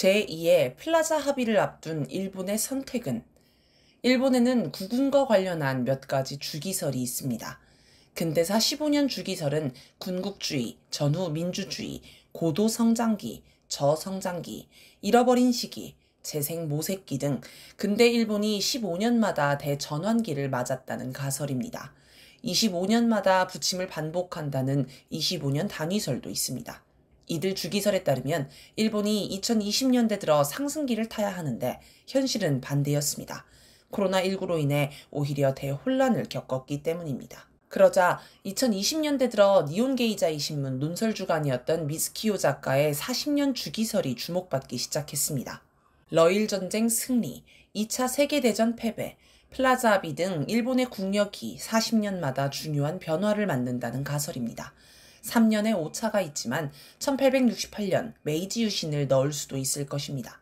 제2의 플라자 합의를 앞둔 일본의 선택은 일본에는 국군과 관련한 몇 가지 주기설이 있습니다. 근대사 15년 주기설은 군국주의, 전후 민주주의, 고도 성장기, 저성장기, 잃어버린 시기, 재생 모색기 등 근대 일본이 15년마다 대전환기를 맞았다는 가설입니다. 25년마다 부침을 반복한다는 25년 단위설도 있습니다. 이들 주기설에 따르면 일본이 2020년대 들어 상승기를 타야 하는데 현실은 반대였습니다. 코로나19로 인해 오히려 대혼란을 겪었기 때문입니다. 그러자 2020년대 들어 니혼게이자이 신문 논설 주간이었던 미스키오 작가의 40년 주기설이 주목받기 시작했습니다. 러일 전쟁 승리, 2차 세계대전 패배, 플라자 합의 등 일본의 국력이 40년마다 중요한 변화를 맞는다는 가설입니다. 3년의 오차가 있지만 1868년 메이지 유신을 넣을 수도 있을 것입니다.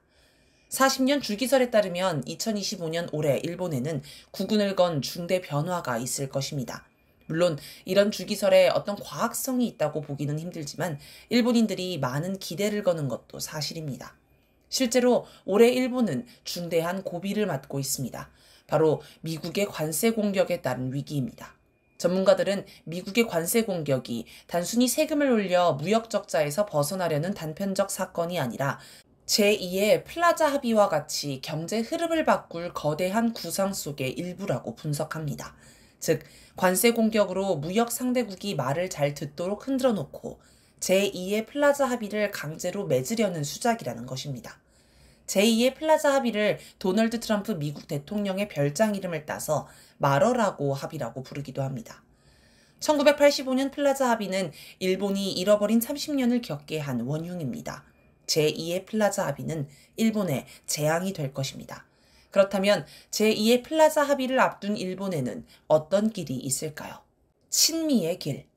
40년 주기설에 따르면 2025년 올해 일본에는 국운을 건 중대 변화가 있을 것입니다. 물론 이런 주기설에 어떤 과학성이 있다고 보기는 힘들지만 일본인들이 많은 기대를 거는 것도 사실입니다. 실제로 올해 일본은 중대한 고비를 맞고 있습니다. 바로 미국의 관세 공격에 따른 위기입니다. 전문가들은 미국의 관세 공격이 단순히 세금을 올려 무역 적자에서 벗어나려는 단편적 사건이 아니라 제2의 플라자 합의와 같이 경제 흐름을 바꿀 거대한 구상 속의 일부라고 분석합니다. 즉, 관세 공격으로 무역 상대국이 말을 잘 듣도록 흔들어 놓고 제2의 플라자 합의를 강제로 맺으려는 수작이라는 것입니다. 제2의 플라자 합의를 도널드 트럼프 미국 대통령의 별장 이름을 따서 마러라고 합의라고 부르기도 합니다. 1985년 플라자 합의는 일본이 잃어버린 30년을 겪게 한 원흉입니다. 제2의 플라자 합의는 일본의 재앙이 될 것입니다. 그렇다면 제2의 플라자 합의를 앞둔 일본에는 어떤 길이 있을까요? 친미의 길.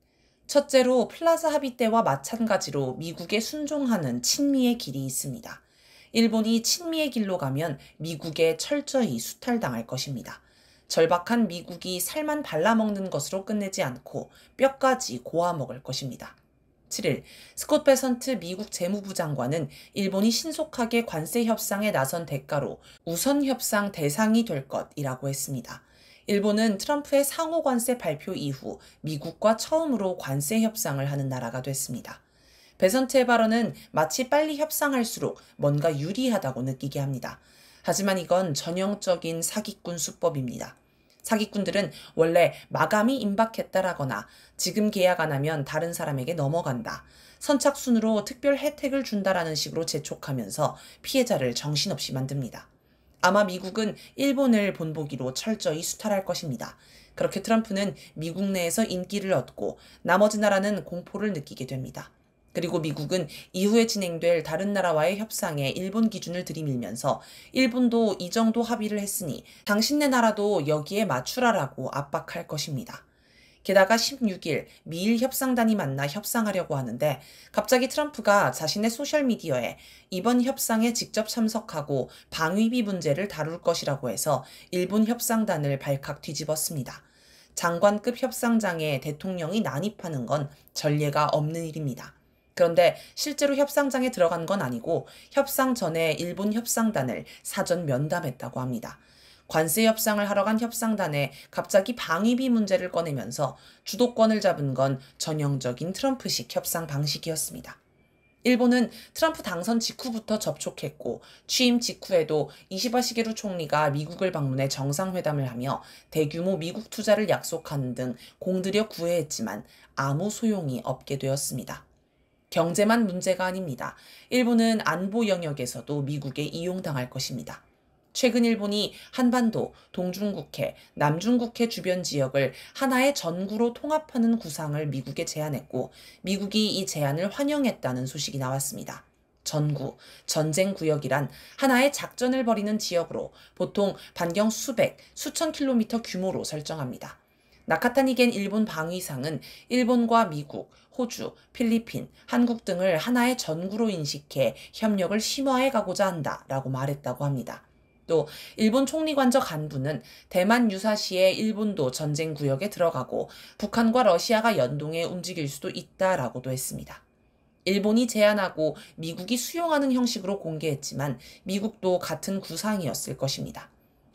첫째로 플라자 합의 때와 마찬가지로 미국에 순종하는 친미의 길이 있습니다. 일본이 친미의 길로 가면 미국에 철저히 수탈당할 것입니다. 절박한 미국이 살만 발라먹는 것으로 끝내지 않고 뼈까지 고아먹을 것입니다. 7일 스콧 베선트 미국 재무부 장관은 일본이 신속하게 관세 협상에 나선 대가로 우선 협상 대상이 될 것이라고 했습니다. 일본은 트럼프의 상호 관세 발표 이후 미국과 처음으로 관세 협상을 하는 나라가 됐습니다. 베선트의 발언은 마치 빨리 협상할수록 뭔가 유리하다고 느끼게 합니다. 하지만 이건 전형적인 사기꾼 수법입니다. 사기꾼들은 원래 마감이 임박했다라거나 지금 계약 안 하면 다른 사람에게 넘어간다, 선착순으로 특별 혜택을 준다라는 식으로 재촉하면서 피해자를 정신없이 만듭니다. 아마 미국은 일본을 본보기로 철저히 수탈할 것입니다. 그렇게 트럼프는 미국 내에서 인기를 얻고 나머지 나라는 공포를 느끼게 됩니다. 그리고 미국은 이후에 진행될 다른 나라와의 협상에 일본 기준을 들이밀면서 일본도 이 정도 합의를 했으니 당신네 나라도 여기에 맞추라라고 압박할 것입니다. 게다가 16일 미일 협상단이 만나 협상하려고 하는데 갑자기 트럼프가 자신의 소셜미디어에 이번 협상에 직접 참석하고 방위비 문제를 다룰 것이라고 해서 일본 협상단을 발칵 뒤집었습니다. 장관급 협상장에 대통령이 난입하는 건 전례가 없는 일입니다. 그런데 실제로 협상장에 들어간 건 아니고 협상 전에 일본 협상단을 사전 면담했다고 합니다. 관세 협상을 하러 간 협상단에 갑자기 방위비 문제를 꺼내면서 주도권을 잡은 건 전형적인 트럼프식 협상 방식이었습니다. 일본은 트럼프 당선 직후부터 접촉했고 취임 직후에도 이시바 시게루 총리가 미국을 방문해 정상회담을 하며 대규모 미국 투자를 약속하는 등 공들여 구애했지만 아무 소용이 없게 되었습니다. 경제만 문제가 아닙니다. 일본은 안보 영역에서도 미국에 이용당할 것입니다. 최근 일본이 한반도, 동중국해, 남중국해 주변 지역을 하나의 전구로 통합하는 구상을 미국에 제안했고 미국이 이 제안을 환영했다는 소식이 나왔습니다. 전구, 전쟁 구역이란 하나의 작전을 벌이는 지역으로 보통 반경 수백, 수천 킬로미터 규모로 설정합니다. 나카타니겐 일본 방위상은 일본과 미국, 호주, 필리핀, 한국 등을 하나의 전구로 인식해 협력을 심화해 가고자 한다라고 말했다고 합니다. 또 일본 총리관저 간부는 대만 유사시에 일본도 전쟁 구역에 들어가고 북한과 러시아가 연동해 움직일 수도 있다라고도 했습니다. 일본이 제안하고 미국이 수용하는 형식으로 공개했지만 미국도 같은 구상이었을 것입니다.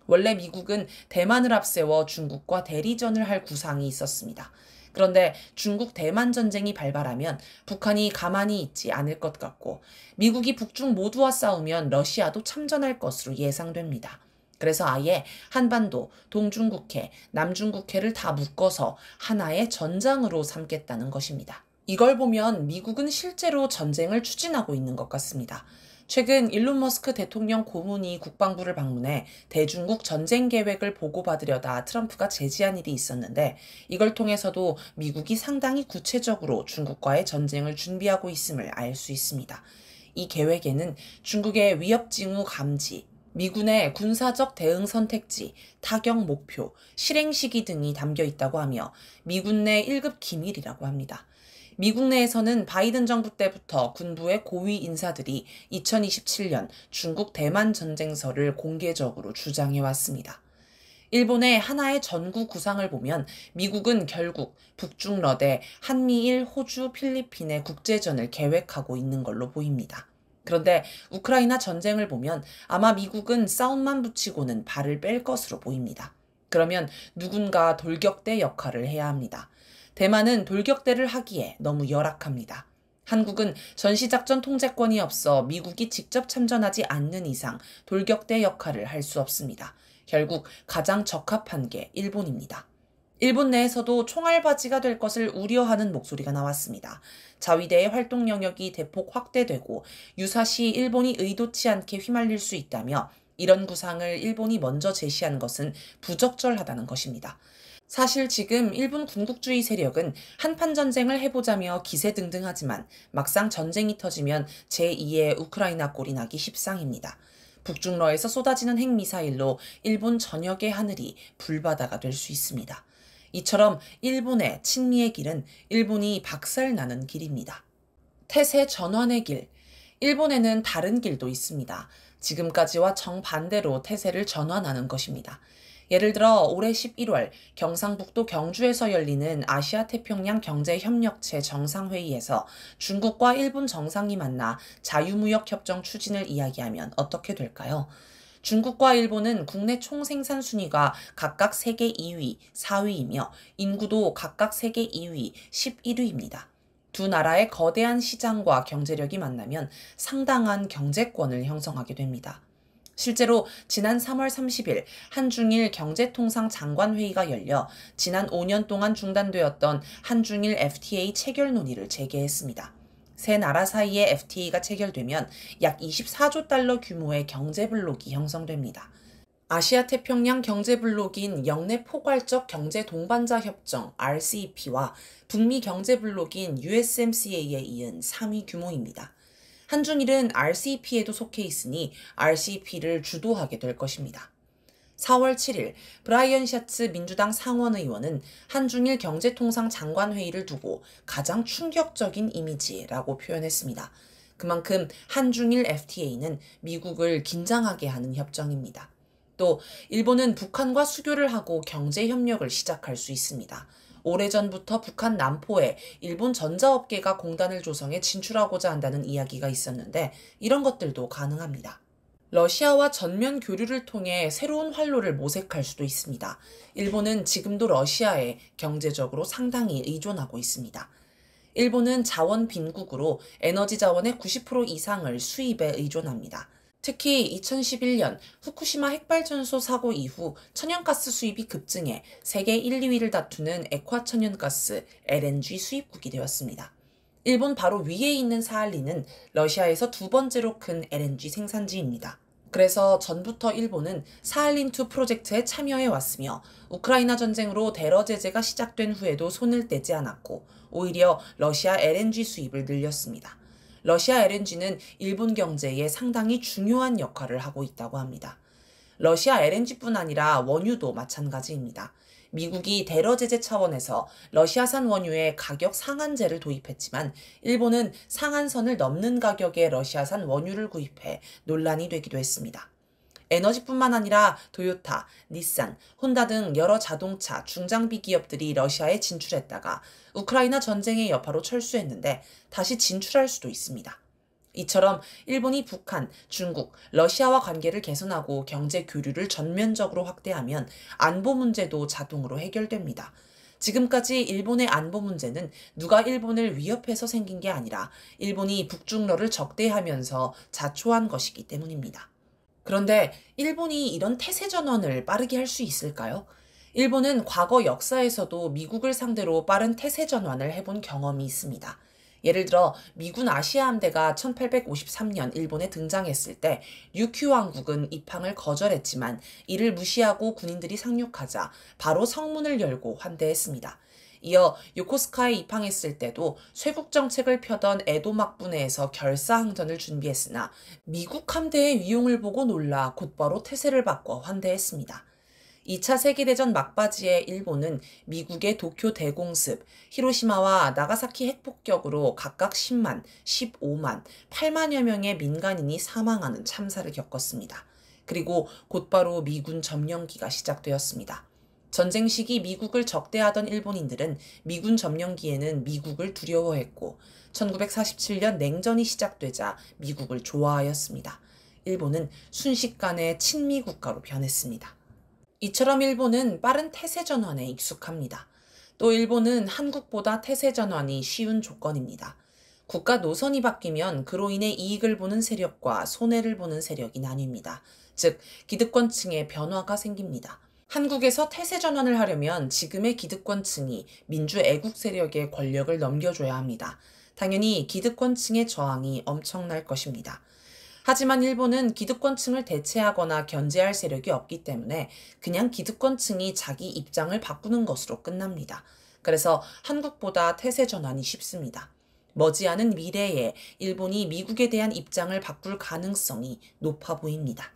원래 미국은 대만을 앞세워 중국과 대리전을 할 구상이 있었습니다. 그런데 중국 대만 전쟁이 발발하면 북한이 가만히 있지 않을 것 같고 미국이 북중 모두와 싸우면 러시아도 참전할 것으로 예상됩니다. 그래서 아예 한반도, 동중국해, 남중국해를 다 묶어서 하나의 전장으로 삼겠다는 것입니다. 이걸 보면 미국은 실제로 전쟁을 추진하고 있는 것 같습니다. 최근 일론 머스크 대통령 고문이 국방부를 방문해 대중국 전쟁 계획을 보고받으려다 트럼프가 제지한 일이 있었는데 이걸 통해서도 미국이 상당히 구체적으로 중국과의 전쟁을 준비하고 있음을 알 수 있습니다. 이 계획에는 중국의 위협 징후 감지, 미군의 군사적 대응 선택지, 타격 목표, 실행 시기 등이 담겨 있다고 하며 미군 내 1급 기밀이라고 합니다. 미국 내에서는 바이든 정부 때부터 군부의 고위 인사들이 2027년 중국 대만 전쟁설을 공개적으로 주장해왔습니다. 일본의 하나의 전구 구상을 보면 미국은 결국 북중러대 한미일, 호주, 필리핀의 국제전을 계획하고 있는 걸로 보입니다. 그런데 우크라이나 전쟁을 보면 아마 미국은 싸움만 붙이고는 발을 뺄 것으로 보입니다. 그러면 누군가 돌격대 역할을 해야 합니다. 대만은 돌격대를 하기에 너무 열악합니다. 한국은 전시작전 통제권이 없어 미국이 직접 참전하지 않는 이상 돌격대 역할을 할 수 없습니다. 결국 가장 적합한 게 일본입니다. 일본 내에서도 총알바지가 될 것을 우려하는 목소리가 나왔습니다. 자위대의 활동 영역이 대폭 확대되고 유사시 일본이 의도치 않게 휘말릴 수 있다며 이런 구상을 일본이 먼저 제시한 것은 부적절하다는 것입니다. 사실 지금 일본 군국주의 세력은 한판 전쟁을 해보자며 기세등등하지만 막상 전쟁이 터지면 제2의 우크라이나 꼴이 나기 십상입니다. 북중러에서 쏟아지는 핵미사일로 일본 전역의 하늘이 불바다가 될 수 있습니다. 이처럼 일본의 친미의 길은 일본이 박살나는 길입니다. 태세 전환의 길. 일본에는 다른 길도 있습니다. 지금까지와 정반대로 태세를 전환하는 것입니다. 예를 들어 올해 11월 경상북도 경주에서 열리는 아시아태평양 경제협력체 정상회의에서 중국과 일본 정상이 만나 자유무역협정 추진을 이야기하면 어떻게 될까요? 중국과 일본은 국내 총생산 순위가 각각 세계 2위, 4위이며 인구도 각각 세계 2위, 11위입니다. 두 나라의 거대한 시장과 경제력이 만나면 상당한 경제권을 형성하게 됩니다. 실제로 지난 3월 30일 한중일 경제통상장관회의가 열려 지난 5년 동안 중단되었던 한중일 FTA 체결 논의를 재개했습니다. 세 나라 사이의 FTA가 체결되면 약 24조 달러 규모의 경제블록이 형성됩니다. 아시아태평양 경제블록인 영내 포괄적 경제 동반자 협정 RCEP와 북미 경제블록인 USMCA에 이은 3위 규모입니다. 한중일은 RCEP에도 속해 있으니 RCEP를 주도하게 될 것입니다. 4월 7일 브라이언 샤츠 민주당 상원의원은 한중일 경제통상장관회의를 두고 가장 충격적인 이미지라고 표현했습니다. 그만큼 한중일 FTA는 미국을 긴장하게 하는 협정입니다. 또 일본은 북한과 수교를 하고 경제협력을 시작할 수 있습니다. 오래전부터 북한 남포에 일본 전자업계가 공단을 조성해 진출하고자 한다는 이야기가 있었는데 이런 것들도 가능합니다. 러시아와 전면 교류를 통해 새로운 활로를 모색할 수도 있습니다. 일본은 지금도 러시아에 경제적으로 상당히 의존하고 있습니다. 일본은 자원 빈국으로 에너지 자원의 90% 이상을 수입에 의존합니다. 특히 2011년 후쿠시마 핵발전소 사고 이후 천연가스 수입이 급증해 세계 1, 2위를 다투는 액화천연가스 LNG 수입국이 되었습니다. 일본 바로 위에 있는 사할린은 러시아에서 두 번째로 큰 LNG 생산지입니다. 그래서 전부터 일본은 사할린2 프로젝트에 참여해 왔으며 우크라이나 전쟁으로 대러 제재가 시작된 후에도 손을 떼지 않았고 오히려 러시아 LNG 수입을 늘렸습니다. 러시아 LNG는 일본 경제에 상당히 중요한 역할을 하고 있다고 합니다. 러시아 LNG뿐 아니라 원유도 마찬가지입니다. 미국이 대러 제재 차원에서 러시아산 원유에 가격 상한제를 도입했지만 일본은 상한선을 넘는 가격의 러시아산 원유를 구입해 논란이 되기도 했습니다. 에너지뿐만 아니라 도요타, 닛산, 혼다 등 여러 자동차, 중장비 기업들이 러시아에 진출했다가 우크라이나 전쟁의 여파로 철수했는데 다시 진출할 수도 있습니다. 이처럼 일본이 북한, 중국, 러시아와 관계를 개선하고 경제 교류를 전면적으로 확대하면 안보 문제도 자동으로 해결됩니다. 지금까지 일본의 안보 문제는 누가 일본을 위협해서 생긴 게 아니라 일본이 북중러를 적대하면서 자초한 것이기 때문입니다. 그런데 일본이 이런 태세 전환을 빠르게 할 수 있을까요? 일본은 과거 역사에서도 미국을 상대로 빠른 태세 전환을 해본 경험이 있습니다. 예를 들어 미군 아시아 함대가 1853년 일본에 등장했을 때 류큐 왕국은 입항을 거절했지만 이를 무시하고 군인들이 상륙하자 바로 성문을 열고 환대했습니다. 이어 요코스카에 입항했을 때도 쇄국 정책을 펴던 에도 막부내에서 결사항전을 준비했으나 미국 함대의 위용을 보고 놀라 곧바로 태세를 바꿔 환대했습니다. 2차 세계대전 막바지에 일본은 미국의 도쿄 대공습, 히로시마와 나가사키 핵폭격으로 각각 10만, 15만, 8만여 명의 민간인이 사망하는 참사를 겪었습니다. 그리고 곧바로 미군 점령기가 시작되었습니다. 전쟁 시기 미국을 적대하던 일본인들은 미군 점령기에는 미국을 두려워했고 1947년 냉전이 시작되자 미국을 좋아하였습니다. 일본은 순식간에 친미 국가로 변했습니다. 이처럼 일본은 빠른 태세 전환에 익숙합니다. 또 일본은 한국보다 태세 전환이 쉬운 조건입니다. 국가 노선이 바뀌면 그로 인해 이익을 보는 세력과 손해를 보는 세력이 나뉩니다. 즉, 기득권층의 변화가 생깁니다. 한국에서 태세 전환을 하려면 지금의 기득권층이 민주 애국 세력의 권력을 넘겨줘야 합니다. 당연히 기득권층의 저항이 엄청날 것입니다. 하지만 일본은 기득권층을 대체하거나 견제할 세력이 없기 때문에 그냥 기득권층이 자기 입장을 바꾸는 것으로 끝납니다. 그래서 한국보다 태세 전환이 쉽습니다. 머지않은 미래에 일본이 미국에 대한 입장을 바꿀 가능성이 높아 보입니다.